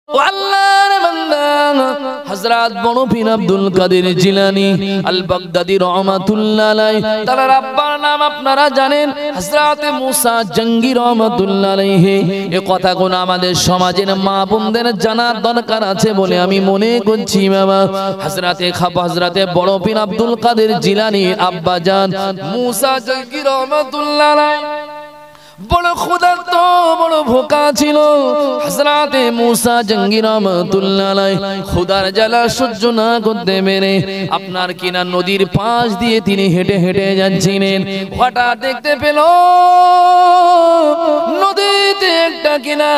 আল্লাহর বান্দা হযরত বড় পীর আব্দুল কাদের জিলানী আল বাগদাদী রাহমাতুল্লাহ আলাইহি, তার আব্বার নাম আপনারা জানেন হযরত মুসা জঙ্গি রাহমাতুল্লাহ আলাইহি। এই কথাগুলো আমাদের সমাজের মা বোনদের জানার দরকার আছে বলে আমি মনে করছি। বাবা হযরতে বড় পীর আব্দুল কাদের জিলানী আব্বা জান মুসা জঙ্গি রাহমাতুল্লাহ আলাইহি বড় ক্ষুধার্ত, বড় ভোকা ছিল। হযরতে মুসা জঙ্গি রাহমাতুল্লাহ আলাইহি ক্ষুধার জ্বালা সহ্য না করতে পেরে আপনার কিনা নদীর পাশ দিয়ে তিনি হেঁটে হেঁটে যাচ্ছিলেন। হঠাৎ দেখতে পেল নদীতে একটা কিনা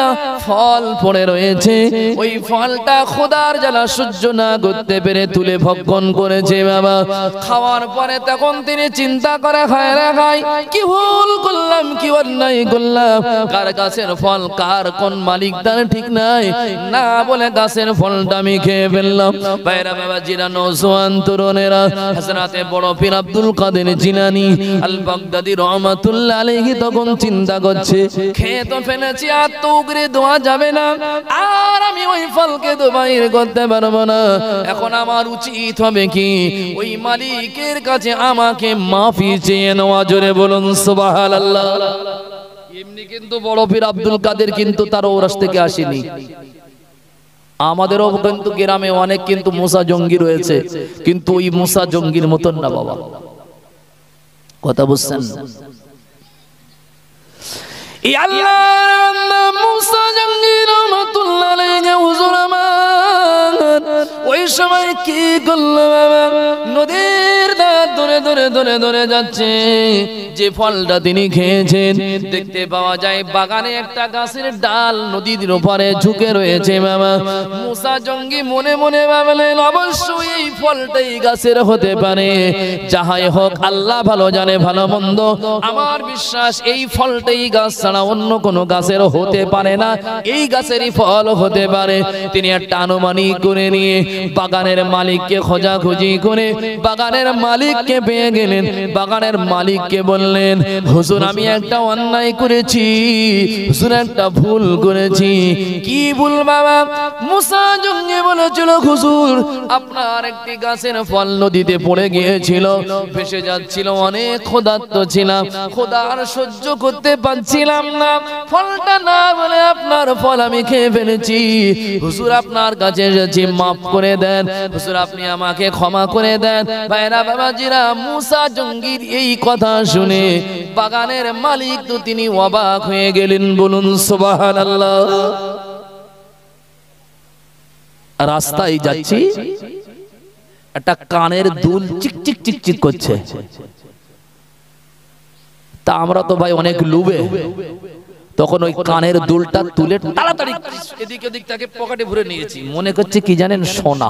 ফল পড়ে রয়েছে। ওই ফলটা ক্ষুধার জ্বালা সহ্য না করতে পেরে তুলে ভক্ষণ করেছে। বাবা খাওয়ার পরে তখন তিনি চিন্তা করে খায় না খাই কি ভুল করলাম, কি অন্যায় করলাম, কার গাছের ফল কার কোন মালিক তার ঠিক নাই না বলে গাছের ফলটা আমি খেয়ে ফেললাম। ভাইরা বাবাজিরা নওজোয়ান তরুণেরা, হযরতে বড় পীর আব্দুল কাদের জিলানী আল বাগদাদী রাহমাতুল্লাহ আলাইহি তখন চিন্তা করছে খেয়ে তো ফেলেছি, আর তো উগরে দেওয়া যাবে না, আর আমি ওই ফলকে তো বাইর করতে পারবো না। এখন আমার উচিত হবে কি ওই মালিকের কাছে আমাকে মাফি চেয়ে নেওয়া। জোরে বলুন সুবহানাল্লাহ। এমনি কিন্তু বড় পীর আব্দুল কাদের কিন্তু তার ওরাস থেকে আসেনি। আমাদেরও কিন্তু গ্রামে অনেক কিন্তু মুসা জঙ্গি রয়েছে, কিন্তু ওই মুসা জঙ্গির মতন না বাবা। কথা বুঝছেন? এই আল্লাহর মুসা জঙ্গি রাহমাতুল্লাহ আলাইহি হুজুর আমার ওই সময় কি করলো বাবা, নদীর ধার ধরে ধরে ধরে ধরে যাচ্ছে। যে ফলটা তিনি খেয়েছেন দেখতে পাওয়া যায় বাগানে একটা গাছের ডাল নদীর ওপারে ঝুঁকে রয়েছে। বাবা মুসা জঙ্গি মনে মনে ভাবলেন অবশ্যই এই ফলটাই গাছের হতে পারে। যাহাই হোক আল্লাহ ভালো জানে ভালো মন্দ, আমার বিশ্বাস এই ফলটাই গাছ ছাড়া অন্য কোনো গাছের হতে পারে না, এই গাছেরই ফল হতে পারে। তিনি একটা আনুমানিক করে নিয়ে বাগানের মালিককে খোঁজাখুঁজি করে বাগানের মালিককে পেয়ে গেলেন। বাগানের মালিককে বললেন হুজুর আমি একটা অন্যায় করেছি, হুজুর একটা ভুল করেছি। কি ভুল বাবা? মুসা জঙ্গি বলেছিল হুজুর আপনার একটি গাছের ফল নদীতে পড়ে গিয়েছিল, ভেসে যাচ্ছিল, অনেক ক্ষুধার্ত ছিলাম, ক্ষুধা আর সহ্য করতে পারছিলাম না, ফলটা না বলে আপনার ফল আমি খেয়ে ফেলেছি। হুজুর আপনার কাছে এসেছি, মাফ করে দেন হুজুর, আপনি আমাকে ক্ষমা করে দেন। ভাইরা বাবাজিরা মুসা জঙ্গির এই কথা শুনে বাগানের মালিক তো তিনি অবাক হয়ে গেলেন। বলুন সুবহানাল্লাহ। রাস্তায় যাচ্ছি একটা কানের দুল চিকচিক চিকচিক করছে, তা আমরা তো ভাই অনেক লুবে, তখন ওই কানের দুলটা তুলে তাড়াতাড়ি এদিক ওদিক তাকে পকেটে ভরে নিয়েছি। মনে করছে কি জানেন সোনা।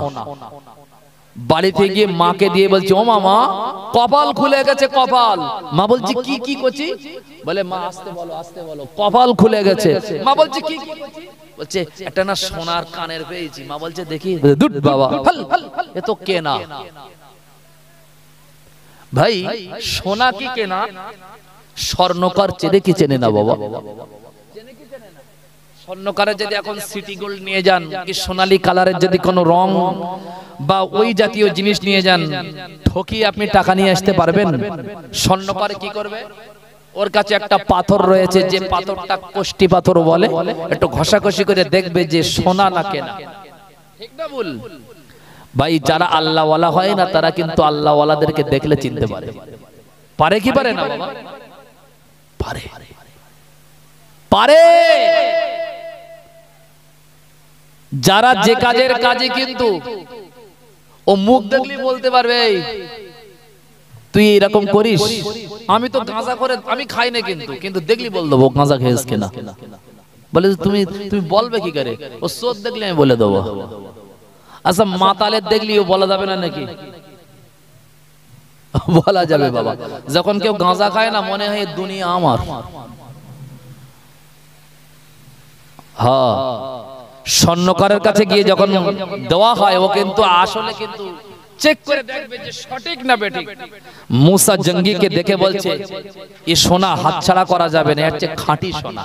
বাড়িতে গিয়ে মাকে দিয়ে বলছি ও মামা কপাল খুলে গেছে কপাল। মা বলছি কি কি করছি? বলে মা আস্তে বলো আস্তে বলো, কপাল খুলে গেছে। মা বলছি কি কি করছি? বলছে একটা না সোনার কানের পেয়েছি। মা বলছে দেখি, দুট বাবা এ তো কেনা। ভাই সোনা কি কেনা? স্বর্ণকার চেনে কি চেনে না বাবা? স্বর্ণকারের যদি এখন সিটি গোল্ড নিয়ে যান, কি সোনালী কালারের যদি কোনো রং বা ওই জাতীয় জিনিস নিয়ে যান, ঠকি আপনি টাকা নিয়ে আসতে পারবেন? স্বর্ণকার কি করবে? ওর কাছে একটা পাথর রয়েছে, যে পাথরটা কোষ্টি পাথর বলে, একটু ঘষাঘষি করে দেখবে যে সোনা না কেনা। ঠিক না ভুল? ভাই যারা আল্লাহ ওয়ালা হয় না তারা কিন্তু আল্লাহ ওয়ালাদেরকে দেখলে চিনতে পারে। পারে কি পারে না বাবা? পারে পারে। যারা যে কাজের কাজে কিন্তু ও মুখ দেখলি বলতে পারবে তুই এরকম করিস, আমি তো গাঁজা করে আমি খাই না, কিন্তু দেখলি বল দেবো গাঁজা খেয়েছ কিনা। বলে তুমি তুমি বলবে কি করে? ও সোদ দেখলে আমি বলে দেবো। আচ্ছা মাতালের দেখলিও বলা যাবে না নাকি? বলা যাবে বাবা। যখন কেউ গাঁজা খায় না মনে হয় দুনিয়া আমার। হ্যাঁ স্বর্ণকারের কাছে গিয়ে যখন দেওয়া হয় ও কিন্তু আসলে কিন্তু চেক করে দেখবে যে সঠিক না বেঠিক। মুসা জঙ্গিকে দেখে বলছে এই সোনা হাতছাড়া করা যাবে না, এর চেয়ে খাঁটি সোনা।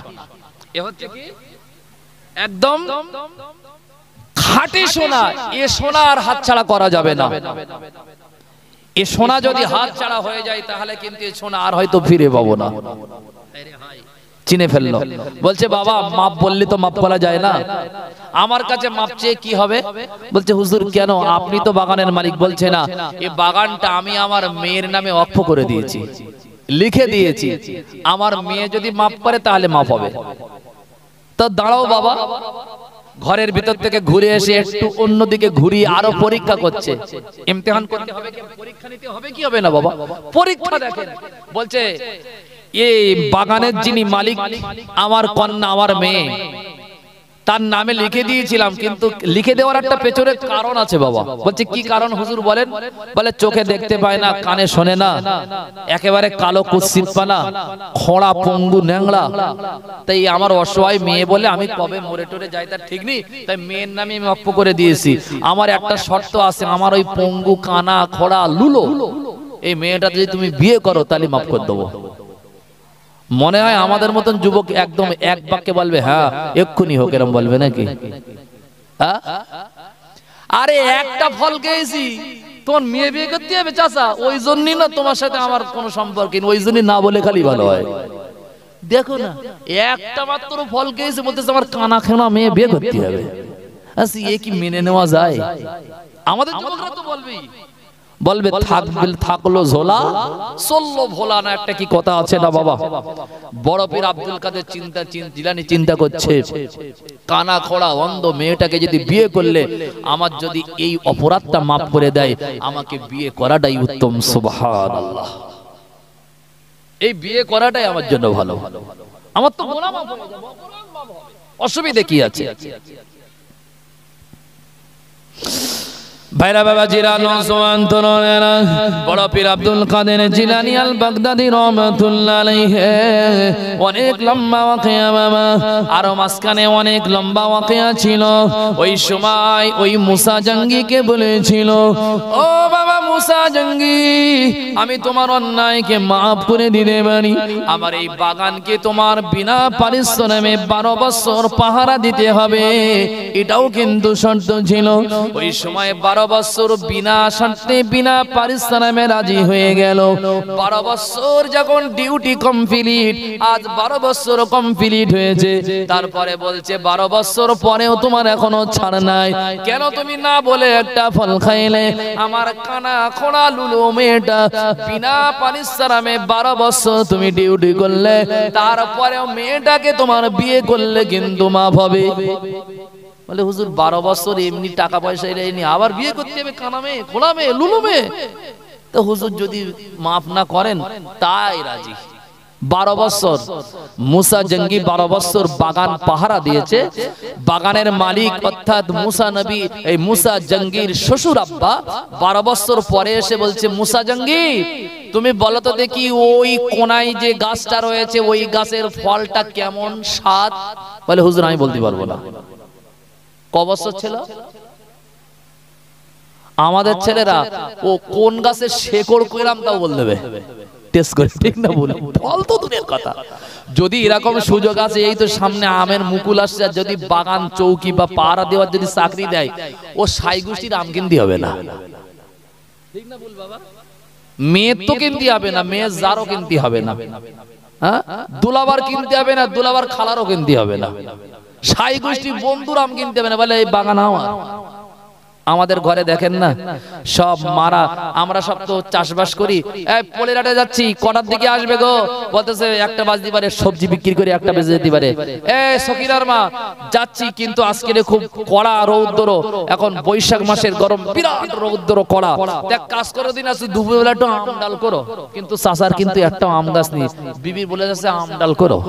এ হচ্ছে কি একদম খাঁটি সোনা, এ সোনা আর হাতছাড়া করা যাবে না। এ সোনা যদি হাতছাড়া হয়ে যায় তাহলে কিন্তু এ সোনা আর হয়তো ফিরে পাবো না। চিনে ফেললো, বলছে বাবা মাপ বললি তো মাপ করা যায় না, আমার কাছে মাপ চেয়ে কি হবে? বলছে হুজুর কেন, আপনি তো বাগানের মালিক। বলছে না, এই বাগানটা আমি আমার মেয়ের নামে ওয়াকফ করে দিয়েছি, লিখে দিয়েছি, আমার মেয়ে যদি মাপ করে তাহলে মাপ হবে। তো দাঁড়াও বাবা, ঘরের ভিতর থেকে ঘুরে এসে একটু অন্যদিকে ঘুরিয়ে আরো পরীক্ষা করছে। ইমতিহান করতে হবে কি, পরীক্ষা নিতে হবে কি হবে না বাবা? পরীক্ষা দেখেন। বলছে এই বাগানের যিনি মালিক, আমার কন্যা আমার মেয়ে, তার নামে লিখে দিয়েছিলাম, কিন্তু লিখে দেওয়ার একটা পেছনের কারণ আছে বাবা। বলছে কি কারণ হুজুর বলেন? বলে চোখে দেখতে পায় না, কানে শোনে না, একেবারে কালো কুৎসিত পানা, খোঁড়া পঙ্গু ন্যাংড়া, তাই আমার অসহায় মেয়ে বলে আমি কবে মরে টরে যাই তার ঠিক নেই, তাই মেয়ের নামে আমি ওয়াকফ করে দিয়েছি। আমার একটা শর্ত আছে, আমার ওই পঙ্গু কানা খোঁড়া লুলো এই মেয়েটা যদি তুমি বিয়ে করো তাহলে মাফ করে দেবো। মনে হয় আমাদের মতন যুবক একদম এক বাক্যে বলবে হ্যাঁ এক্ষুনি হোক, এরকম বলবে নাকি? আরে একটা ফল খেয়েছি, তোমার মেয়ে বিয়ে করতে হবে চাচা, ওই জন্যই না তোমার সাথে আমার কোনো সম্পর্ক নেই, ওই জন্যই না বলে খালি ভালো হয়। দেখো না, একটা মাত্র ফল খেয়েছে, বলতেছে আমার কানা খানা মেয়ে বিয়ে করতে হবে। আচ্ছা এ কি মেনে নেওয়া যায়? আমাদের যুবকরা তো বলবেই, বলবে থাকলো ঝোলা চললো ভোলা না, একটা কি কথা আছে না বাবা? বড় পীর আব্দুল কাদের জিলানী চিন্তা করছে, কানা খোড়া অন্ধ মেয়েটাকে যদি বিয়ে করলে আমার যদি এই অপরাধটা মাফ করে দেয়, আমাকে বিয়ে করাটাই উত্তম। সুবহানাল্লাহ, এই বিয়ে করাটাই আমার জন্য ভালো, আমার তো গুনাহ মাফ হয়ে যাবে, অসুবিধা কি আছে? ভাইরা বাবা জিরানো সোয়ান তরুণেরা, বড় পীর আব্দুল কাদের জিলানী আল বাগদাদি রহমাতুল্লাহ আলাইহি অনেক লম্বা ওয়াকিয়া বাবা, আরো মাঝখানে অনেক লম্বা ওয়াকিয়া ছিল। ওই সময় ওই মুসা জঙ্গিকে বলেছিল, ও বাবা মুসা জঙ্গি, আমি তোমার অন্যায়কে মাফ করে দিতে পারি, আমার এই বাগানকে তোমার বিনা পারিশ্রমে 12 বছর পাহারা দিতে হবে, এটাও কিন্তু শর্ত ছিল। ওই সময় 12 বছর বিনা শর্তে বিনা পারিশ্রমে রাজি হয়ে গেল। 12 বছর যখন ডিউটি কমপ্লিট, আজ 12 বছর কমপ্লিট হয়েছে, তারপরে বলছে 12 বছর পরেও তোমার এখনো ছাড় নাই, কেন তুমি না বলে একটা ফল খাইলে? আমার কানা খোড়া লুলু মেয়েটা বিনা পারিশ্রমে 12 বছর তুমি ডিউটি করলে, তারপরেও মেয়েটাকে তোমার বিয়ে করলে কিন্তু মাফ হবে। বলে হুজুর 12 বছর এমনি টাকা পয়সা এনে আবার বিয়ে করতে হবে কানা মেয়ে খোলা মেয়ে লুলু মেয়ে? তো হুজুর যদি মাফ না করেন তাই রাজি। 12 বছর মুসা জঙ্গি 12 বছর বাগান পাহারা দিয়েছে। বাগানের মালিক অর্থাৎ মুসা নবী, এই মুসা জঙ্গির শ্বশুর আব্বা 12 বছর পরে এসে বলছে, মুসা জঙ্গি তুমি বলো তো দেখি ওই কোনায় যে গাছটা রয়েছে ওই গাছের ফলটা কেমন স্বাদ? বলে হুজুর আমি বলতে পারবো না। ক বছর ছিল? আমাদের ছেলেরা ও কোন গাছের শেকড় কইরাম তাও বল দেবে, টেস্ট করে, ঠিক না বলে? ফল তো দূরের কথা, যদি এরকম সুযোগ আছে, এই তো সামনে আমের মুকুল আসছে, যদি বাগান চৌকি বা পাহারা দেওয়ার যদি চাকরি দেয়, ও সাইগুষ্টির আম কিনতে হবে না, ঠিক না বল বাবা? মেয়ে তো কিনতে হবে না, মেয়ের জারও কিনতে হবে না, হ্যাঁ দুলাবার কিনতে হবে না, দুলাবার খালারও কিনতে হবে না, সাই গোষ্ঠী বন্ধুর আম কিনতে হবে না, বলে এই বাগান আমার। আমাদের ঘরে দেখেন না সব মারা, আমরা সব তো চাষবাস করি, এই পলেরাটে যাচ্ছি, কটার দিকে আসবে গো? বলতেছে 1টা বাজতে পারে, সবজি বিক্রি করে 1টা বেজে যেতে পারে। এই সকিরার মা যাচ্ছি, কিন্তু আজকে খুব কড়া রৌদ্র, এখন বৈশাখ মাসের গরম, বিরাট রৌদ্র কড়া, দেখ কাজ করে দিন আছে দুপুরবেলা একটু আম ডাল করো, কিন্তু চাষার কিন্তু একটা আম গাছ নেই, বিবি বলে যাচ্ছে আম ডাল করো।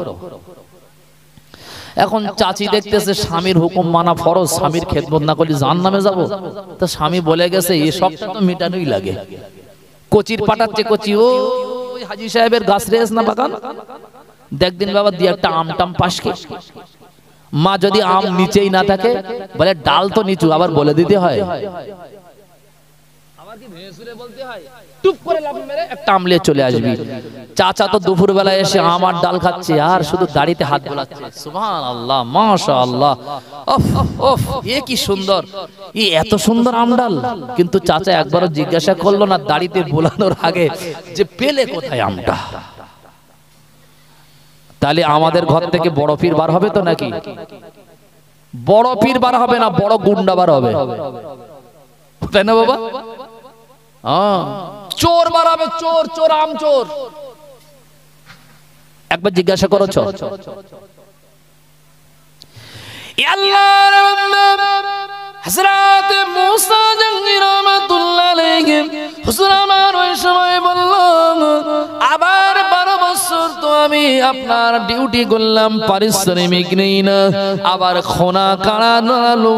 এখন চাচি দেখতেছে স্বামীর হুকুম মানা ফরজ, স্বামীর খেদমত না করলে জাহান্নামে যাব, তো স্বামী বলে গেছে এই সব তো মেটানোই লাগে। কচির পাঠাচ্ছে, কচি ওই হাজী সাহেবের গাছ রয়েছে না বাগান, দেখদিন বাবা দিয়ে একটা আম টাম পাশকে, মা যদি আম নিচেই না থাকে বলে ডাল তো নিচু, আবার বলে দিতে হয়, আবার কি ভেসুরে বলতে হয়? টুপ করে লাফ মেরে একটা আমলে চলে আসবি। চাচা তো দুপুর বেলা এসে আমার ডাল খাচ্ছে আর শুধু দাড়িতে হাত বোলাচ্ছে। সুবহানাল্লাহ, মাশাআল্লাহ, ওফ ওফ, এ কি সুন্দর, এই এত সুন্দর আমডাল। কিন্তু চাচা একবারও জিজ্ঞাসা করলো না দাড়িতে বোলানোর আগে যে পেলে কোথায় আমটা। তাহলে আমাদের ঘর থেকে বড় পীর বার হবে তো নাকি? বড় পীর বার হবে না, বড় গুন্ডা বার হবে, তাই না বাবা? চোর বার হবে, চোর, চোর, আম চোর। একবার জিজ্ঞাসা করেছ? আল্লাহর বান্দা হযরত মুসা জঙ্গি রাহমাতুল্লাহ আলাইহি হুজুর আমার ওই সময় বলল, আবার 12 বছর তো আমি আপনার ডিউটি করলাম, পারিশ্রমিক নেই না, আবার খোনা কাড়া নালো,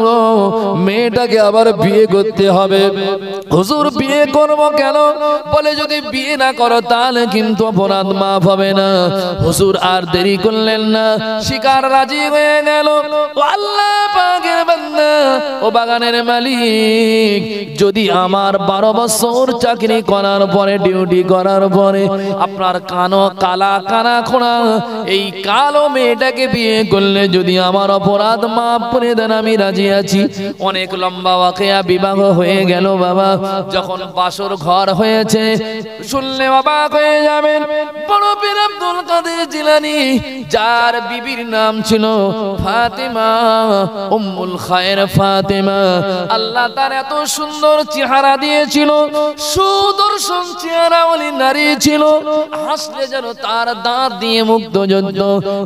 মেয়েটাকে আবার বিয়ে করতে হবে। হুজুর বিয়ে করব কেন? বলে যদি বিয়ে না করো তাহলে কিন্তু অপরাধ মাফ হবে না। হুজুর আর দেরি করলেন না, শিকার রাজি হয়ে গেল। ও আল্লাহ পাকের বান্দা, ও বাগানের মালিক, যদি আমার 12 বছর চাকরি করার পরে, ডিউটি করার পরে আপনার কানো কালা কানা খোঁড়া এই কালো মেয়েটাকে বিয়ে করলে যদি আমার অপরাধ মাফ করে দেন, আমি রাজি আছি। অনেক লম্বা ওয়াকিয়া, বিবাহ হয়ে গেল বাবা। যখন বাসর ঘর হয়েছে শুনলে অবাক হয়ে যাবেন, বড় পীর আব্দুল কাদের জিলানী, যার বিবির নাম ছিল ফাতেমা, উম্মুল খায়ের ফাতেমা। আল্লাহ তার এত সুন্দর চেহারা দিয়েছিল, সুদর্শন চেহারাওয়ালি নারী ছিল, হাসলে যেন তার দাঁত দিয়ে মুগ্ধ যুদ্ধ,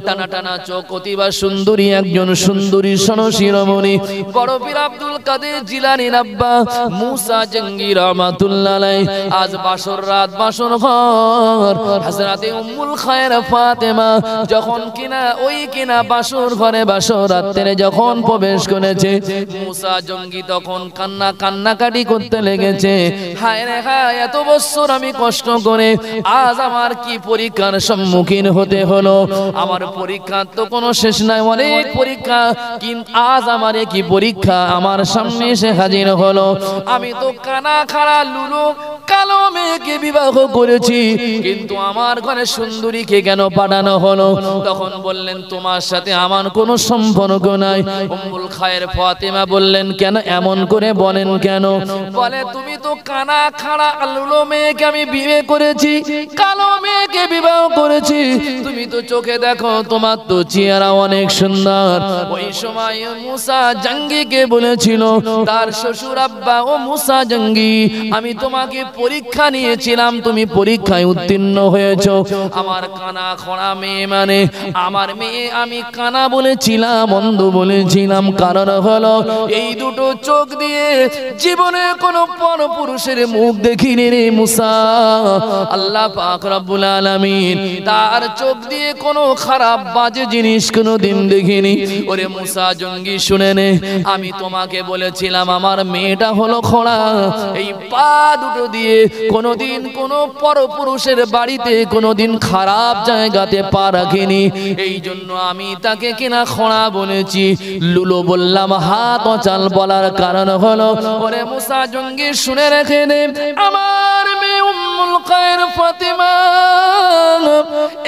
টানা টানা চোখ, অতিবা সুন্দরী একজন সুন্দরী সনশিরোমণি বড় পীর আব্দুল কাদের জিলানীর আব্বা মুসা জঙ্গি রাহমাতুল্লাহ আলাইহি আজ বাসর রাত, বাসর ঘর, হযরতে উম্মুল খায়ের ফাতেমা যখন কিনা ওই কিনা বাসর ঘরে বাসর রাতে যখন প্রবেশ করেছে, মুসা জঙ্গি তখন কান্নাকাটি করতে লেগেছে। হায় রে হায়, এত বছর আমি কষ্ট করে আজ আমার কি পরীক্ষার সম্মুখীন হতে হলো। আমার পরীক্ষা তো কোনো শেষ নাই, অনেক পরীক্ষা, কিন্তু আজ আমার কি পরীক্ষা আমার সামনে এসে হাজির হলো। আমি তো কানা খাড়া লুলু কালো মেয়েকে বিবাহ করেছি, কিন্তু আমার ঘরে সুন্দরীকে কেন পাঠানো হলো? তখন বললেন, তোমার সাথে আমার কোনো সম্পর্ক নাই। উম্মুল খায়ের ফাতেমা বললেন, কেন এমন করে বলেন কেন? বলে, তুমি তো কানা খাড়া লুলু মেয়েকে আমি বিয়ে করেছি, কালো মেয়েকে বিবাহ করেছি, তুমি তো চোখে দেখো, তোমার তো চেহারা অনেক সুন্দর। ওই সময় মুসা জঙ্গিকে বলেছিল তার শ্বশুর আব্বা, ও মুসা জঙ্গি, আমি তোমাকে পরীক্ষা নিয়েছিলাম, তুমি পরীক্ষায় উত্তীর্ণ হয়েছো। আমার কানা খোড়া মেয়ে মানে আমার মেয়ে আমি কানা বলেছিলাম, অন্ধ বলেছিলাম, কারণ হলো এই দুটো চোখ দিয়ে জীবনে কোনো পরপুরুষের মুখ দেখিনি রে মুসা। আল্লাহ পাক রব্বুল আলামিন তার চোখ দিয়ে কোনো খারাপ বাজে জিনিস কোনোদিন দেখিনি। ওরে মুসা জঙ্গি, শুনে নে, আমি তোমাকে বলেছিলাম আমার মেয়েটা হলো খোড়া, এই পা দুটো দিয়ে কোনোদিন কোনো পরপুরুষের বাড়িতে কোনোদিন খারাপ জায়গাতে পা রাখিনি, এই জন্য আমি তাকে কিনা খোড়া বলেছি। লুলো বললাম হাত অচাল বলার কারণ হলো, ওরে মুসা জঙ্গি শুনে রেখে নে, আমার মেয়ে উম্মুল খায়ের ফাতেমা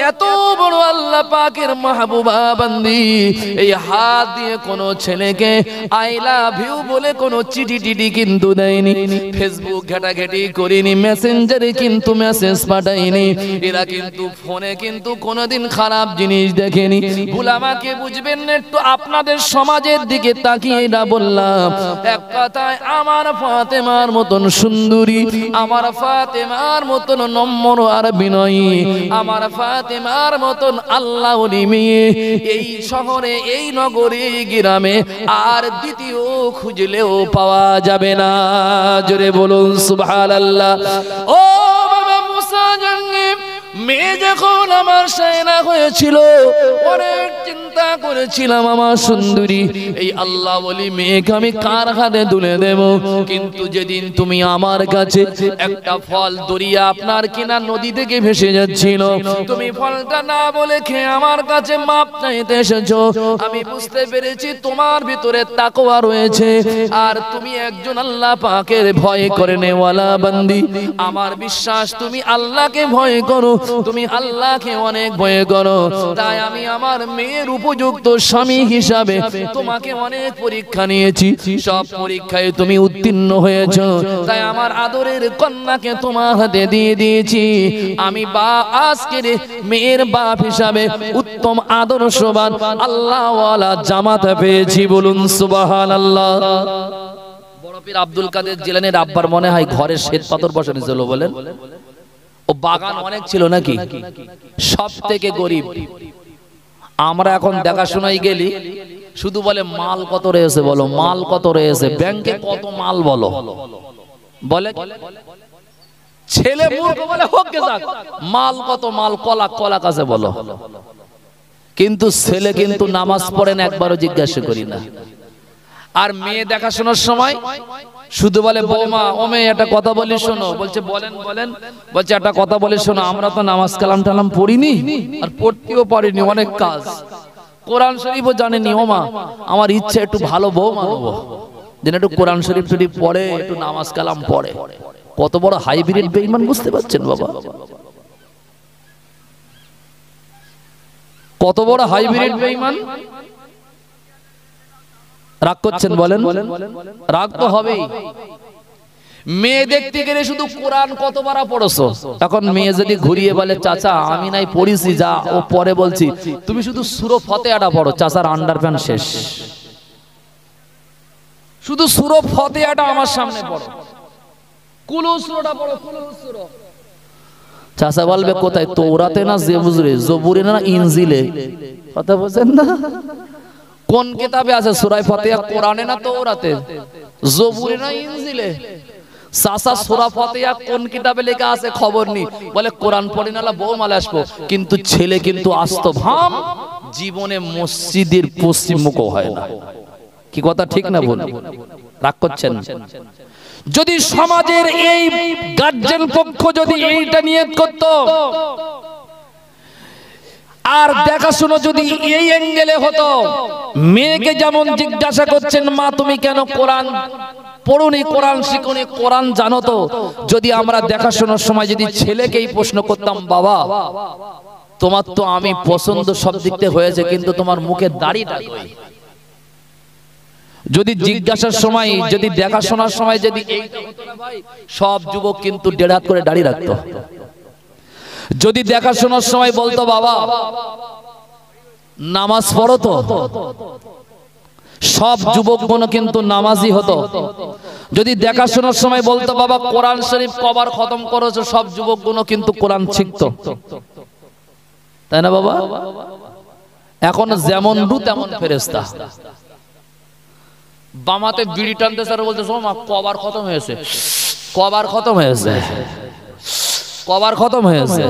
এত বড় আল্লাহ পাকের মাহবুবা বান্দি, এই হাত দিয়ে কোনো ছেলেকে আই লাভ ইউ বলে কোনো চিঠি টিটি কিন্তু দেয়নি, ফেসবুক ঘাটাঘাটি করিনি, মেসেঞ্জারে কিন্তু মেসেজ পাঠাইনি, এরা কিন্তু ফোনে কিন্তু কোনোদিন খারাপ জিনিস দেখেনি। বুলামাকে বুঝবেন না একটু, আপনাদের সমাজের দিকে তাকিয়ে না বললাম, এক কথায় আমার ফাতেমার মতন সুন্দরী, আমার ফাতেমার মতন নম্র আর বিনয়ী, আমার ফাতেমার মতন আল্লাহ ওলি মেয়ে এই শহরে, এই নগরে, গ্রামে আর দ্বিতীয় খুঁজলেও পাওয়া যাবে না। জোরে বলুন সুবহানাল্লাহ। ও বাবা মুসা জঙ্গি, মেয়ে যখন আমার সেনা হয়েছিল অনেক চিন্তা চিন্তা করেছিলাম আমার সুন্দরী এই আল্লাহ বলি মেয়েকে আমি কার হাতে তুলে দেব, কিন্তু যেদিন তুমি আমার কাছে একটা ফল দরিয়া আপনার কিনা নদী থেকে ভেসে যাচ্ছিল, তুমি ফলটা না বলে খেয়ে আমার কাছে মাপ চাইতে এসেছো, আমি বুঝতে পেরেছি তোমার ভিতরে তাকওয়া রয়েছে আর তুমি একজন আল্লাহ পাকের ভয় করে নেওয়ালা বান্দি। আমার বিশ্বাস তুমি আল্লাহকে ভয় করো, তুমি আল্লাহকে অনেক ভয় করো, তাই আমি আমার মেয়ের উপযুক্ত স্বামী হিসাবে তোমাকে অনেক পরীক্ষা নিয়েছি, সব পরীক্ষায় তুমি উত্তীর্ণ হয়েছো, তাই আমার আদরের কন্যাকে তোমার হাতে দিয়ে দিয়েছি। আমি আজকের মেয়ের বাপ হিসাবে উত্তম আদর্শবান আল্লাহওয়ালা জামাতা পেয়েছি, বলুন সুবহানাল্লাহ। বড় পীর আব্দুল কাদের জিলানীর আব্বার মনে হয় ঘরে শ্বেত পাথর বসানো ছিল, বলেন ও বাগান অনেক ছিল নাকি, সব থেকে গরিব। আমরা এখন দেখাশোনায় গেলি শুধু বলে মাল কত রয়েছে, বলো মাল কত রয়েছে, ব্যাংকে কত মাল বলো, বলে ছেলে মূর্খ বলে হোক গে যাক, মাল কত মাল, কলা কলা কাছে বলো, কিন্তু ছেলে কিন্তু নামাজ পড়েন একবারও জিজ্ঞাসা করি না। আর মেয়ে দেখাশোনার সময় শুধু বলে বৌমা ও মেয়ে একটা কথা বলি শোনো, বলছে বলেন বলেন, বলছে একটা কথা বলি শোনো, আমরা তো নামাজ কালাম টালাম পড়িনি আর পড়তেও পারিনি, অনেক কাজ, কোরআন শরীফও জানেনি, ও মা আমার ইচ্ছা একটু ভালো বৌমা নেবো, যেন একটু কোরআন শরীফ শরীফ পড়ে, একটু নামাজ কালাম পড়ে। কত বড় হাইব্রিড বেঈমান বুঝতে পারছেন বাবা, কত বড় হাইব্রিড বেঈমান। রাগ করছেন বলেন, রাগ তো হবেই। মেয়ে দেখতে গেলে শুধু কোরআন কতবার পড়ছো, এখন মেয়ে যদি ঘুরিয়ে বলে চাচা আমি নাই পড়িছি, যা ও পরে বলছি, তুমি শুধু সূরা ফাতিহাটা পড়ো, চাচার আন্ডারপ্যান্ট শেষ, শুধু সূরা ফাতিহাটা আমার সামনে পড়ো, কুলু সূরাটা পড়ো, কুলু সূরা। চাচা বলবে কোথায়, তৌরাতে না জবুরে না ইনজিলে, কথা বলছেন না, কোন কিতাবে আছে সূরা ফাতিহা, কোরআনে না তৌরাতে, জবুরে না ইনজিলে? চাচা সূরা ফাতিহা কোন কিতাবে লেখা আছে খবর নেই, বলে কোরআন পড়ি না বউ মালে আসবো, কিন্তু ছেলে কিন্তু আস্ত ভাম জীবনে মসজিদের পশ্চিম মুখ হয় না। কি কথা ঠিক না বলুন? রাগ করছেন? যদি সমাজের এই গার্জিয়ান পক্ষ যদি এইটা নিয়ত করত আর দেখাশোনা যদি এই অ্যাঙ্গেলে হতো, মেয়েকে যেমন জিজ্ঞাসা করছেন মা তুমি কেন কোরআন পড়ুনি, কোরআন শিখুনি, কোরআন জানো তো, যদি আমরা দেখাশোনার সময় যদি ছেলেকেই প্রশ্ন করতাম বাবা তোমার তো আমি পছন্দ সব দিক থেকে হয়েছে, কিন্তু তোমার মুখে দাড়িটা কই, যদি জিজ্ঞাসার সময় যদি দেখাশোনার সময় যদি এইটা হতো না ভাই, সব যুবক কিন্তু 1.5 হাত করে দাড়ি রাখতো। যদি দেখাশোনার সময় বলতো বাবা নামাজ পড়ো তো, সব যুবকগণ কিন্তু নামাজি হতো। যদি দেখাশোনার সময় বলতো বাবা কোরআন শরীফ কবার খতম করেছো, সব যুবকগণ কিন্তু কোরআন শিখতো, তাই না বাবা? এখন যেমন রু তেমন ফেরেশতা, বামাতে বিড়ি টানতে স্যার বলতে মা কবার খতম হয়েছে, কবার খতম হয়েছে, কবার খতম হয়েছে,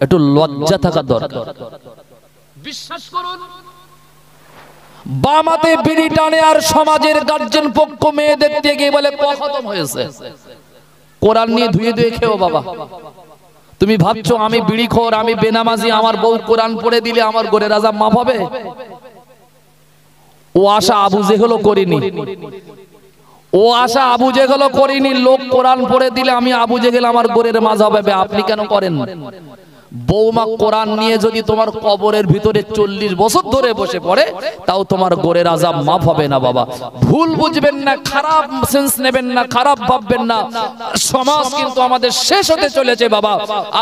একটু লজ্জা থাকা দরকার। বিশ্বাস করুন বামাতে বিড়ি টানে আর সমাজের গার্জিয়ান পক্ষ মেয়ে দেখতে গিয়ে বলে খতম হয়েছে, কোরআন নিয়ে ধুয়ে ধুয়ে খেও বাবা। তুমি ভাবছো আমি বিড়িখোর, আমি বেনামাজি, আমার বউ কোরআন পড়ে দিলে আমার গোরে রাজা মাফ হবে? ও আশা আবু জেহেলও করিনি, ও আশা আবু জেহেলও করিনি, লোক কোরআন পড়ে দিলে আমি আবু জেহেল আমার গোরের মাঝ হবে, আপনি কেন করেন? বৌমা কোরআন নিয়ে যদি তোমার কবরের ভিতরে 40 বছর ধরে বসে পড়ে, তাও তোমার গোরের আযাব মাফ হবে না বাবা। ভুল বুঝবেন না, খারাপ সেন্স নেবেন না, খারাপ ভাববেন না। সমাজ কিন্তু আমাদের শেষ হতে চলেছে বাবা।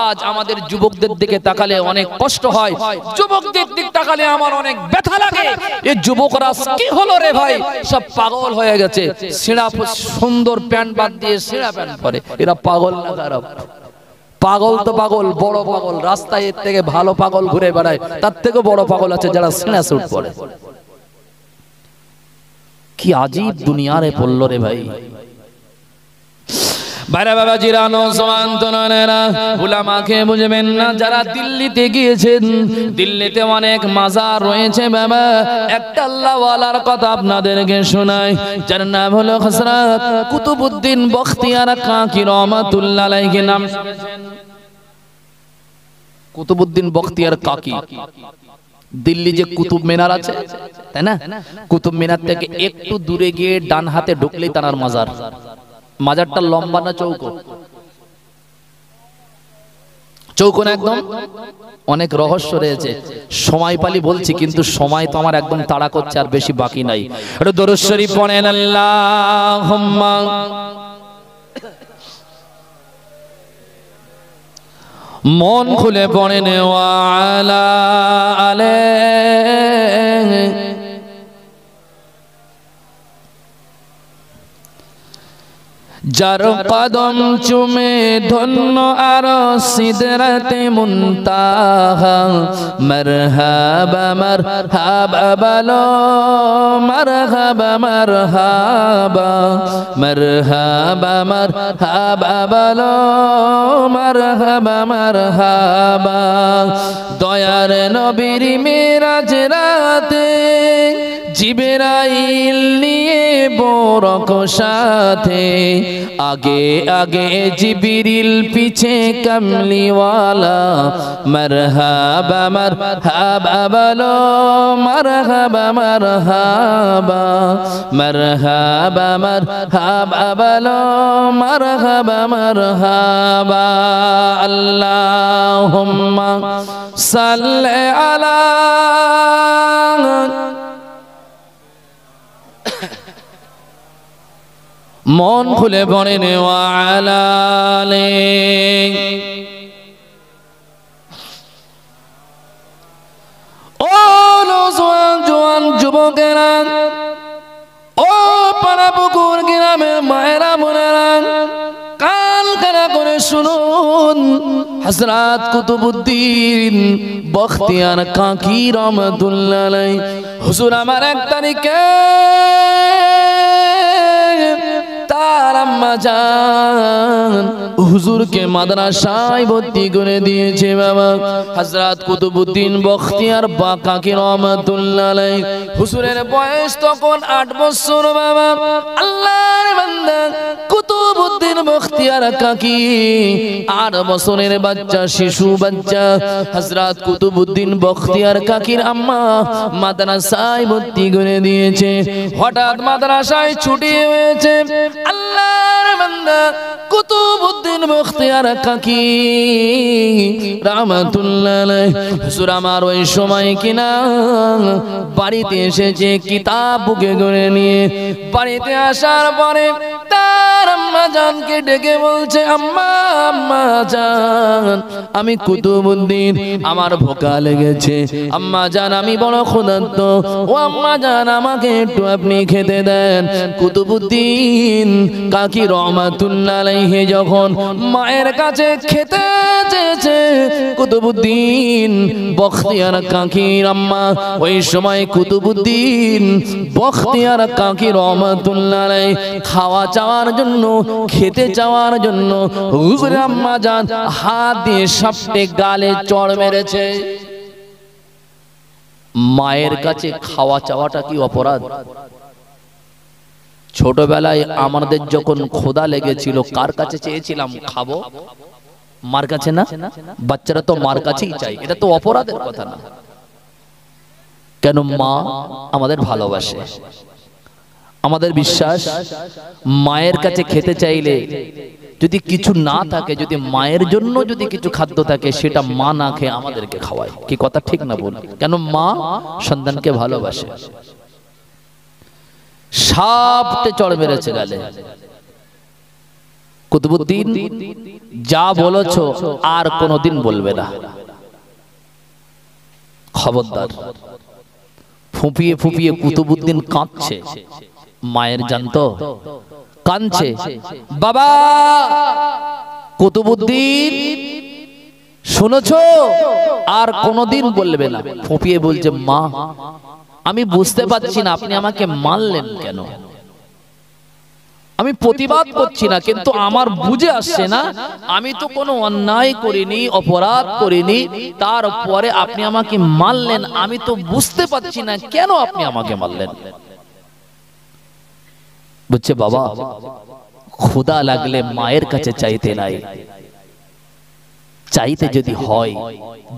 আজ আমাদের যুবকদের দিকে তাকালে অনেক কষ্ট হয়, যুবকদের দিকে তাকালে আমার অনেক ব্যথা লাগে। এই যুবকরা কি হলো রে ভাই, সব পাগল হয়ে গেছে, ছেঁড়া সুন্দর প্যান্ট বাদ দিয়ে ছেঁড়া প্যান্ট পরে, এরা পাগল না খারাপ? পাগল তো পাগল, বড় পাগল, রাস্তায় এর থেকে ভালো পাগল ঘুরে বেড়ায়, তার থেকে বড় পাগল আছে যারা ছেঁড়া স্যুট পরে। কি আজীব দুনিয়ারে পড়ল রে ভাই। ভাইরা বাবাজিরা নওজওয়ান তরুণেরা উলামাকে বুঝবেন না যারা দিল্লিতে গিয়েছেন দিল্লিতে অনেক মাজার রয়েছে বাবা একটা আল্লাহওয়ালার কথা আপনাদেরকে শোনাই যার নাম হলো হযরত কুতুবউদ্দিন বখতিয়ার কাকি রহমাতুল্লাহ আলাইহি নাম শুনেছেন কুতুবউদ্দিন বখতিয়ার কাকি দিল্লি যে কুতুব মিনার আছে তাই না কুতুব মিনার থেকে একটু দূরে গিয়ে ডান হাতে ঢুকলেই তার মাজার মাজারটা লম্বা না চৌকো চৌকো না একদম অনেক রহস্য রয়েছে সময় পালি বলছি কিন্তু সময় তো আমার একদম তাড়া করছে আর বেশি বাকি নাই একটু দরুদ শরীফ পড়েন আল্লাহুম্মা মন খুলে পড়েন ওয়া আলা আলাইহি যার কদম চুমে ধন্য আর সিদরাতে মুনতাহা মারহাবা মারহাবা বলো মারহাবা মারহাবা মারহাবা মারহাবা বলো মারহাবা মারহাবা দয়ার নবীর মেরাজ রাতে জিবরাইল নিয়ে বরক সাথে আগে আগে জিবরিল পিছে কামলিওয়ালা মারহাবা মারহাবা বলো মারহাবা মারহাবা মারহাবা মারহাবা বলো মারহাবা মারহাবা আল্লাহুম্মা সাল্লি আলা মন খুলে পড়েন ওয়া আলা আলিহি ও নওজওয়ান জওয়ান যুবকেরা ও পাড়াপুকুর গ্রামের মায়েরা বোনেরা কান কানা করে শুনুন হযরত কুতুবউদ্দিন বখতিয়ার কাকি রহমাতুল্লাহ আলাইহি হুজুর আমার 1 তারিখে তার আম্মা জান হুজুরকে মাদ্রাসায় ভর্তি করে দিয়েছে বাবা হযরত কুতুবউদ্দিন বখতিয়ার কাকি রহমাতুল্লাহ আলাইহি হুজুরের বয়স তখন 8 বছর বাবা আল্লাহর বান্দা কুতুবউদ্দিন বখতিয়ার কাকি 8 বছরের বাচ্চা শিশু বাচ্চা হযরত কুতুবউদ্দিন বখতিয়ার কাকির আম্মা মাদ্রাসায় ভর্তি করে দিয়েছে হঠাৎ মাদ্রাসায় ছুটি হয়েছে আল্লাহর বান্দা কুতুবউদ্দিন বখতিয়ার কাকি রাহমাতুল্লাহ আলাইহি হুজুর আমার ওই সময় কিনা বাড়িতে এসেছে কিতাব বুকে করে নিয়ে বাড়িতে আসার পরে তার আম্মা জানকে ডেকে বলছে আম্মা আম্মা জান আমি কুতুবউদ্দিন আমার ভোকা লেগেছে আম্মা জান আমি বড় ক্ষুধার্ত ও আম্মা জান আমাকে একটু আপনি খেতে দেন কুতুবউদ্দিন কাকি রহমাতুল্লাহ আলাইহি যখন মায়ের কাছে খেতে চেয়েছে কুতুবউদ্দিন বখতিয়ার কাকির আম্মা ওই সময় কুতুবউদ্দিন বখতিয়ার কাকি রহমাতুল্লাহ আলাইহি খাওয়া চাওয়ার জন্য খেতে চাওয়ার জন্য হুজুর আম্মা জান হাত দিয়ে সাপটে গালে চড় মেরেছে মায়ের কাছে খাওয়া চাওয়াটা কি অপরাধ ছোটবেলায় আমাদের যখন ক্ষুধা লেগেছিল কার কাছে চেয়েছিলাম খাবো মার কাছে না বাচ্চারা তো মার কাছেই চাই এটা তো অপরাধের কথা না কেন মা আমাদের ভালোবাসে আমাদের বিশ্বাস মায়ের কাছে খেতে চাইলে যদি কিছু না থাকে যদি মায়ের জন্য যদি কিছু খাদ্য থাকে সেটা মা না খেয়ে আমাদেরকে খাওয়ায় কি কথা ঠিক না বল কেন মা সন্তানকে ভালোবাসে সাপটে চড় মেরেছে গালে কুতুবউদ্দিন যা বলেছো আর কোনোদিন বলবে না খবরদার ফুপিয়ে ফুপিয়ে কুতুবউদ্দিন কাঁদছে মায়ের জানতো কাঁদছে বাবা কুতুবউদ্দিন শুনেছো আর কোনোদিন বলবে না ফুপিয়ে বলছে মা আমি বুঝতে পারছি না আপনি আমাকে মারলেন কেন আমি প্রতিবাদ করছি না, কিন্তু আমার বুঝে আসছে না, আমি তো কোনো অন্যায় করিনি, অপরাধ করিনি, তারপরে আপনি আমাকে মারলেন। আমি তো বুঝতে পারছি না কেন আপনি আমাকে মারলেন। বুঝছে বাবা, ক্ষুধা লাগলে মায়ের কাছে চাইতে নাই, চাইতে যদি হয়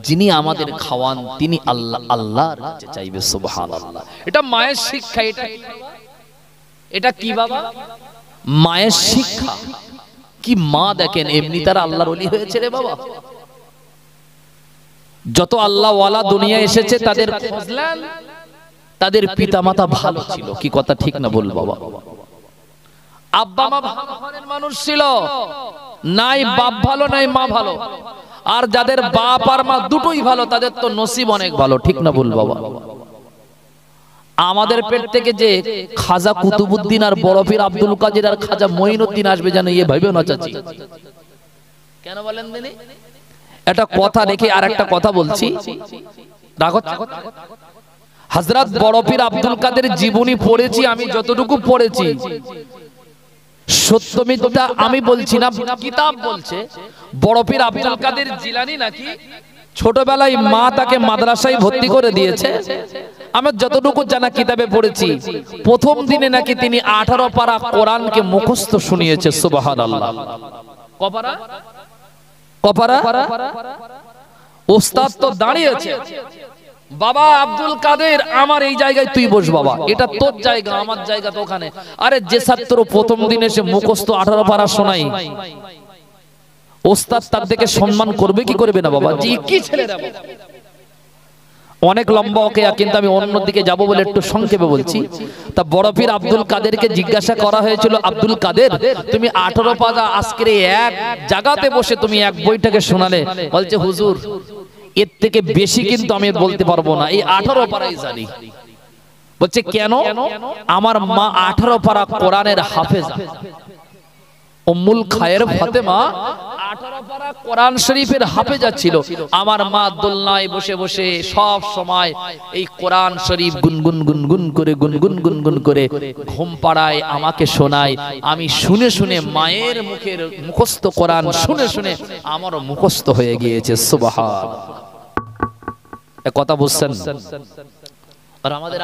যিনি আমাদের খাওয়ান তিনি আল্লাহ, আল্লাহর কাছে চাইবে। সুবহানাল্লাহ। এটা মায়ের শিক্ষা। এটা কি বাবা? মায়ের শিক্ষা। কি মা দেখেন, এমনি তারা আল্লাহর ওলি হয়েছে রে বাবা। যত আল্লাহ ওয়ালা দুনিয়া এসেছে তাদের খোঁজলেন, তাদের পিতামাতা ভালো ছিল। কি কথা ঠিক না বল বাবা? আব্বা মা ভালো ঘরের মানুষ ছিল, নাই বাপ ভালো নাই মা ভালো। আর যাদের বাপ আর মা দুটোই ভালো তাদের তো নসিব অনেক ভালো। ঠিক না বল বাবা? আমাদের পেট থেকে যে খাজা কুতুবউদ্দিন আর বড় পীর আব্দুল কাদের আর খাজা মঈনুদ্দিন আসবে জানো, এ ভাইবেও না চাচি। কেন বলেন দিনি? একটা কথা রেখে আর একটা কথা বলছি, হযরত বড় পীর আব্দুল কাদের জীবনী পড়েছি আমি, যতটুকু পড়েছি সত্য মিথ্যা আমি বলছি না, কিতাব বলছে বড় পীর আব্দুল কাদের জিলানী নাকি ছোটবেলায় মা তাকে মাদ্রাসায় ভর্তি করে দিয়েছে। আমার যতটুকু জানা কিতাবে পড়েছি, প্রথম দিনে নাকি তিনি 18 পারা কোরআনকে মুখস্থ শুনিয়েছে। সুবহানাল্লাহ। কপারা কপারা ওস্তাদ তো দাঁড়িয়েছে, বাবা আব্দুল কাদের আমার এই জায়গায় তুই বস বাবা, এটা তোর জায়গা, আমার জায়গা তো ওখানে। আরে যে ছাত্র প্রথম দিন এসে মুখস্থ 18 পারা শোনাই, ওস্তাদ তার থেকে সম্মান করবে কি করবে না বাবা? জি কি ছেলেরা। অনেক লম্বা ওকে, কিন্তু আমি অন্যদিকে যাব বলে একটু সংক্ষেপে বলছি। তা বড় পীর আব্দুল কাদেরকে জিজ্ঞাসা করা হয়েছিল, আব্দুল কাদের তুমি 18 পারা আজকের এক জায়গাতে বসে তুমি এক বইটাকে শোনালে, বলছে হুজুর এর থেকে বেশি কিন্তু আমি বলতে পারবো না, এই 18 পারাই জানি। বলছে কেন? আমার মা 18 পারা কোরআনের হাফেজা, উম্মুল খায়ের ফাতেমা 18 পারা কোরআন শরীফের হাফেজা ছিল। আমার মা দোলনায় বসে বসে সব সময় এই কোরআন শরীফ গুনগুন গুনগুন করে গুনগুন গুনগুন করে ঘুম পাড়ায় আমাকে শোনায়। আমি শুনে শুনে মায়ের মুখের মুখস্থ কোরআন শুনে শুনে আমারও মুখস্থ হয়ে গিয়েছে। সুবহানাল্লাহ। কথা বুঝছেন? আর আমাদের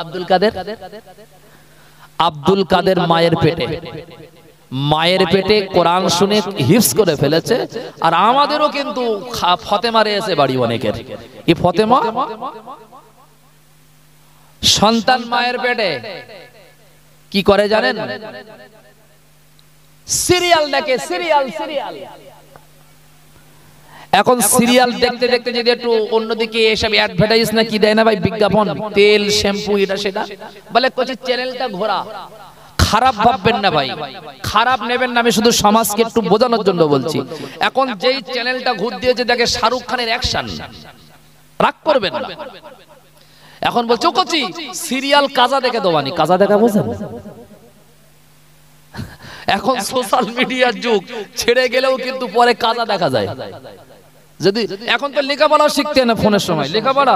আব্দুল কাদের মায়ের পেটে কোরআন শুনে হিফজ করে ফেলেছে। আর আমাদেরও কিন্তু ফতেমা রয়েছে বাড়ি অনেকের। এই ফতেমা সন্তান মায়ের পেটে কি করে জানেন? সিরিয়াল দেখে, সিরিয়াল। এখন সিরিয়াল দেখতে দেখতে যদি একটু অন্যদিকে এসব অ্যাডভার্টাইজ না কি দেয় না ভাই, বিজ্ঞাপন, তেল শ্যাম্পু এটা সেটা, বলে কোচি চ্যানেলটা ঘোরা। খারাপ ভাববেন না ভাই, খারাপ নেবেন না, আমি শুধু সমাজকে একটু বোঝানোর জন্য বলছি। এখন যেই চ্যানেলটা ঘুর দিয়েছে দেখে শাহরুখ খানের অ্যাকশন, রাগ করবেন না। এখন বলছো কোচি সিরিয়াল কাজা দেখে দোবানি, কাজা দেখা বোঝেন? এখন সোশ্যাল মিডিয়ার যুগ, ছেড়ে গেলেও কিন্তু পরে কাজা দেখা যায়। যদি এখন তো লেখাপড়া শিখতে না, ফোনের সময় লেখাপড়া,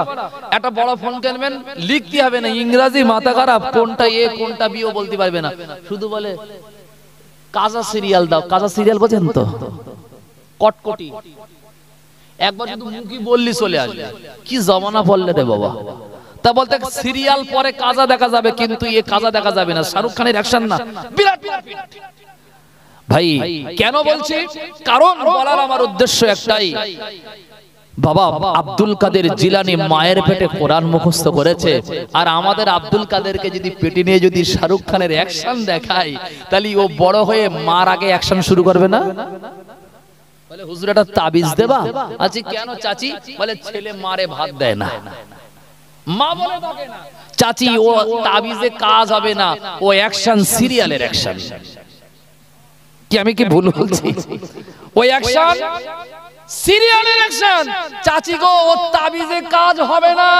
একটা বড় ফোন কিনবেন, লিখতে হবে না, ইংরেজি মাথা খারাপ, কোনটা এ কোনটা বি ও বলতে পারবে না, শুধু বলে কাজা সিরিয়াল দাও। কাজা সিরিয়াল বোঝেন তো? কটকটি, একবার শুধু মুখি বললি চলে আসবে। কি জমানা পড়লে রে বাবা। তা বলতে সিরিয়াল পরে কাজা দেখা যাবে, কিন্তু এ কাজা দেখা যাবে না। শাহরুখ খানের অ্যাকশন না, বিরাট ভাই। কেন বলছি? কারণ বলার আমার উদ্দেশ্য একটাই, বাবা আব্দুল কাদের জিলানী মায়ের পেটে কোরআন মুখস্থ করেছে। আর আমাদের আব্দুল কাদেরকে যদি পেটে নিয়ে যদি শাহরুখ খানের অ্যাকশন দেখায়, তাহলে ও বড় হয়ে মার আগে অ্যাকশন শুরু করবে না? বলে হুজুর একটা তাবিজ দেবা। আচ্ছা কেন চাচি? বলে ছেলে মারে ভাত দেয় না। মা বলে থাকে না চাচি ও তাবিজে কাজ হবে না, ও অ্যাকশন সিরিয়ালের অ্যাকশন। কি আমি কি ভুল বলছি? ওই অ্যাকশন সিরিয়ালের অ্যাকশন। চাচি গো ও তাবিজে কাজ হবে না,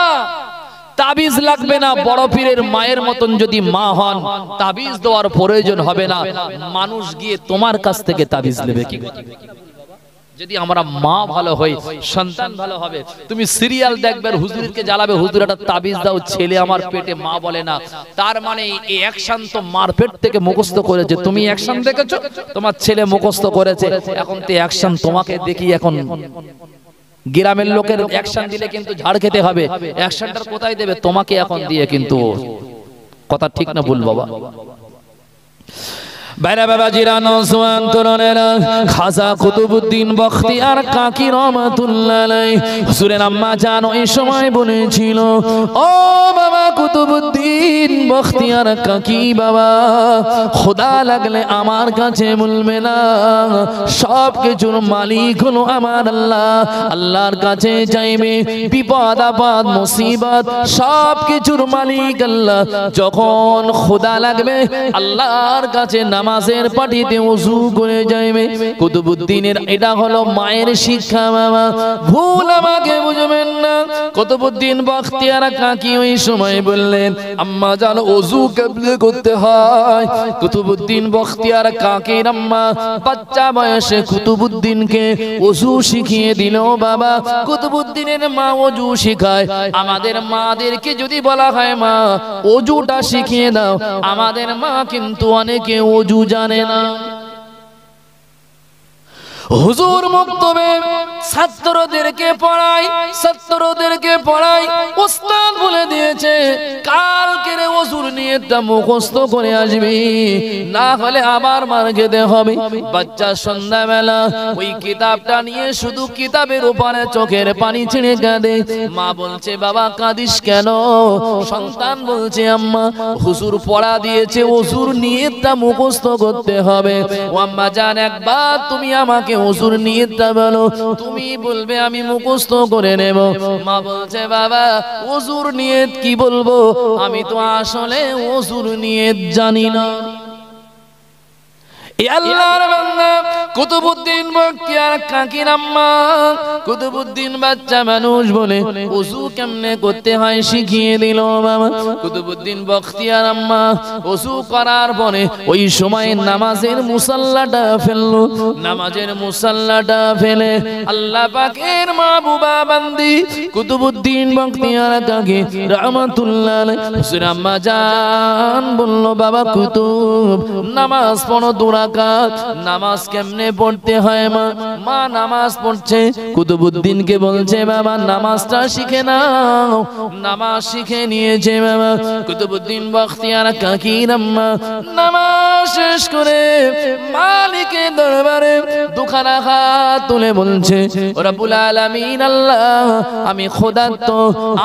তাবিজ লাগবে না। বড় পীরের মায়ের মতন যদি মা হন, তাবিজ দেওয়ার প্রয়োজন হবে না। মানুষ গিয়ে তোমার কাছ থেকে তাবিজ নেবে। কি যদি আমরা মা ভালো হই সন্তান ভালো হবে। তুমি সিরিয়াল দেখবে হুজুরকে জ্বালাবে, হুজুর একটা তাবিজ দাও, ছেলে আমার পেটে, মা বলে না। তার মানে এই অ্যাকশন তো মার পেট থেকে মুখস্থ করেছে। তুমি অ্যাকশন দেখেছো, তোমার ছেলে মুখস্থ করেছে, এখন তো অ্যাকশন তোমাকে দেখি। এখন গ্রামের লোকের অ্যাকশন দিলে কিন্তু ঝাড় খেতে হবে, অ্যাকশনটা কোথায় দেবে? তোমাকে এখন দিয়ে। কিন্তু কথা ঠিক না ভুল বাবা? বাইরা বাবা জিরানো সোয়ান তরুণেরা, খাজা কুতুবউদ্দিন বখতিয়ার কাকি রহমাতুল্লাহ আলাইহি হুজুরের আম্মা জান ওই সময় বলেছিল, ও বাবা কুতুবউদ্দিন বখতিয়ার কাকি, বাবা খোদা লাগলে আমার কাছে বলবে না, সব কিছুর মালিক হলো আমার আল্লাহ। আল্লাহর কাছে চাইবে, বিপদ আপদ মুসিবত সব কিছুর মালিক আল্লাহ। যখন খোদা লাগবে আল্লাহর কাছে নামাজের পাটিতে ওযু করে যাইবে। কুতুবউদ্দিনের এটা হলো মায়ের শিক্ষা বাবা, ভুল আমাকে বুঝবেন না। কুতুবউদ্দিন বখতিয়ার কাকি ওই সময় বললেন, আম্মা জান ওযু কেমনে করতে হয়? কুতুবউদ্দিন বখতিয়ার কাকির আম্মা বাচ্চা বয়সে কুতুবউদ্দিনকে ওযু শিখিয়ে দিল বাবা। কুতুবউদ্দিনের মা ওযু শিখায়। আমাদের মাদেরকে যদি বলা হয় মা ওযুটা শিখিয়ে দাও, আমাদের মা কিন্তু অনেকে ওযু জানে না। হুজুর মক্তবে ছাত্রদেরকে পড়ায়, ওস্তাদ বলে দিয়েছে কালকে ওযুর নিয়তটা মুখস্থ করে আসবি, না হলে আবার মার খেতে হবে। বাচ্চা সন্ধ্যাবেলা ওই কিতাবটা নিয়ে শুধু কিতাবের উপরে চোখের পানি ছেড়ে কাঁদে। মা বলছে, বাবা কাঁদিস কেন? সন্তান বলছে, আম্মা হুজুর পড়া দিয়েছে ওযুর নিয়তটা মুখস্থ করতে হবে। ও আম্মা জান, একবার তুমি আমাকে ওযুর নিয়তটা বলো, তুমি বলবে আমি মুখস্থ করে নেব। মা বলছে, বাবা ওযুর নিয়ত কি বলবো, আমি তো আসলে ওযুর নিয়ত জানি না। আল্লাহর বান্দা কুতুবউদ্দিন বখতিয়ার কাকির আম্মা, কুতুবউদ্দিন বাচ্চা মানুষ বলে ওযু কেমনে করতে হয় শিখিয়ে দিল বাবা। কুতুবউদ্দিন বখতিয়ার আম্মা ওযু করার পরে ওই সময় নামাজের মুসাল্লাটা ফেললো। নামাজের মুসাল্লাটা ফেলে আল্লাহ পাকের মাহবুবা বান্দি কুতুবউদ্দিন বখতিয়ার কাকি রহমাতুল্লাহ আলাইহি হুজুর আম্মা জান বলল, বাবা কুতুব নামাজ পড়ো দুরা। নামাজ কেমনে পড়তে হয় মা? মা নামাজ পড়ছে, কুতুবউদ্দিনকে বলছে, বাবা নামাজটা শিখে নাও। নামাজ শিখে নিয়েছে বাবা। কুতুবউদ্দিন বখতিয়ার কাকির আম্মা নামাজ শেষ করে মালিকের দরবারে দুখানা হাত তুলে বলছে, ও রব্বুল আলামিন আল্লাহ, আমি ক্ষুধার্ত,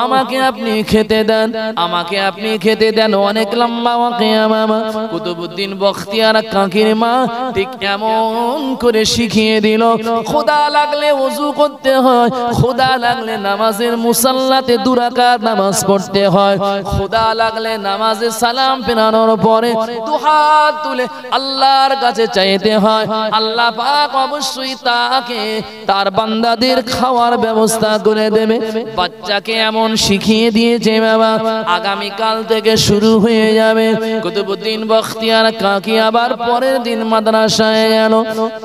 আমাকে আপনি খেতে দেন, আমাকে আপনি খেতে দেন। অনেক লম্বা ওয়াকিয়া বাবা। কুতুবউদ্দিন বখতিয়ার কাকির মা ঠিক এমন করে শিখিয়ে দিল, খোদা লাগলে ওযু করতে হয়, খোদা লাগলে নামাজের মুসাল্লাতে দুই রাকাত নামাজ পড়তে হয়, খোদা লাগলে নামাজে সালাম ফেরানোর পরে দু হাত তুলে আল্লাহর কাছে চাইতে হয়। আল্লাহ পাক অবশ্যই তাকে তার বান্দাদের খাওয়ার ব্যবস্থা করে দেবে। বাচ্চাকে এমন শিখিয়ে দিয়েছে বাবা, আগামী কাল থেকে শুরু হয়ে যাবে। কুতুবউদ্দিন বখতিয়ার কাকি আবার পরের দিন মাদ্রাসায় গেল।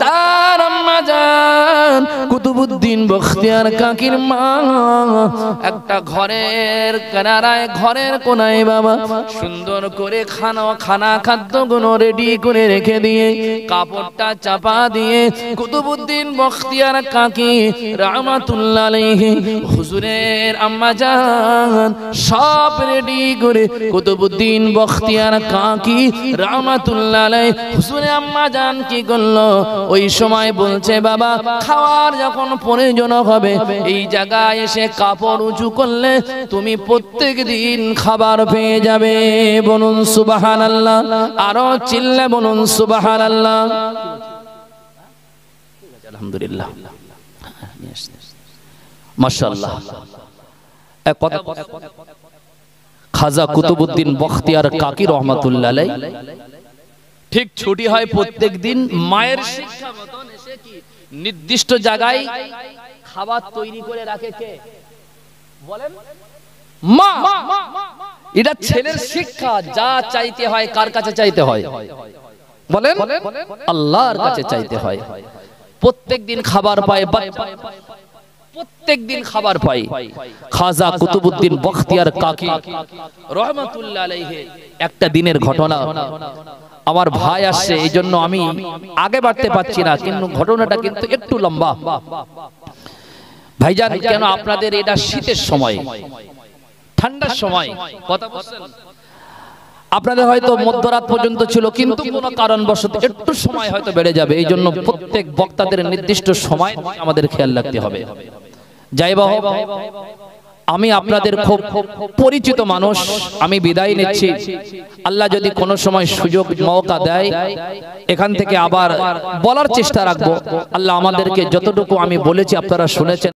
তার আম্মা জান কুতুবউদ্দিন বখতিয়ার কাকির মা একটা ঘরের কিনারায়, ঘরের কোনায় বাবা সুন্দর করে খানা খাদ্যগুলো রেডি করে রেখে দিয়ে কাপড়টা চাপা দিয়ে কুতুবউদ্দিন বখতিয়ার কাকি রহমাতুল্লাহ আলাইহি হুজুরের আম্মা জান সব রেডি করে কুতুবউদ্দিন বখতিয়ার কাকি রহমাতুল্লাহ আলাইহি হুজুরের আম্মা জান কি করলো? ওই সময় বলছে, বাবা খাওয়ার যখন প্রয়োজন হবে এই জায়গায় এসে কাপড় উঁচু করলে তুমি প্রত্যেক দিন খাবার পেয়ে যাবে। বলুন সুবহানাল্লাহ, আরো চিল্লে বলুন সুবহানাল্লাহ। আলহামদুলিল্লাহ, মাশাআল্লাহ। এক কথা, খাজা কুতুবউদ্দিন বখতিয়ার কাকি রহমাতুল্লাহ আলাইহি ঠিক ছুটি হয় প্রত্যেক দিন, মায়ের শিক্ষা মতন এসে কি নির্দিষ্ট জায়গায় খাবার তৈরি করে রাখে কে বলেন? মা। এটা ছেলের শিক্ষা। যা চাইতে হয় কার কাছে চাইতে হয় বলেন? আল্লাহর কাছে চাইতে হয়। প্রত্যেক দিন খাবার পায়, প্রত্যেক দিন খাবার পায়। খাজা কুতুবউদ্দিন বখতিয়ার কাকি রহমাতুল্লাহ আলাইহি একটা দিনের ঘটনা, আমার ভাই আসছে এই জন্য আমি আগে বাড়তে পারছি না, কিন্তু ঘটনাটা কিন্তু একটু লম্বা। ভাইজান, কেন আপনাদের এটা শীতের সময়, ঠান্ডার সময় কথা বলছেন, আপনাদের হয়তো মধ্যরাত পর্যন্ত ছিল, কিন্তু কোনো কারণবশত একটু সময় হয়তো বেড়ে যাবে। এই জন্য প্রত্যেক বক্তাদের নির্দিষ্ট সময় আমাদের খেয়াল রাখতে হবে। যাই হোক, আমি আপনাদের খুব পরিচিত মানুষ, আমি বিদায় নিচ্ছি। আল্লাহ যদি কোনো সময় সুযোগ মওকা দেয়, এখান থেকে আবার বলার চেষ্টা রাখবো। আল্লাহ আমাদেরকে যতটুকু আমি বলেছি আপনারা শুনেছেন।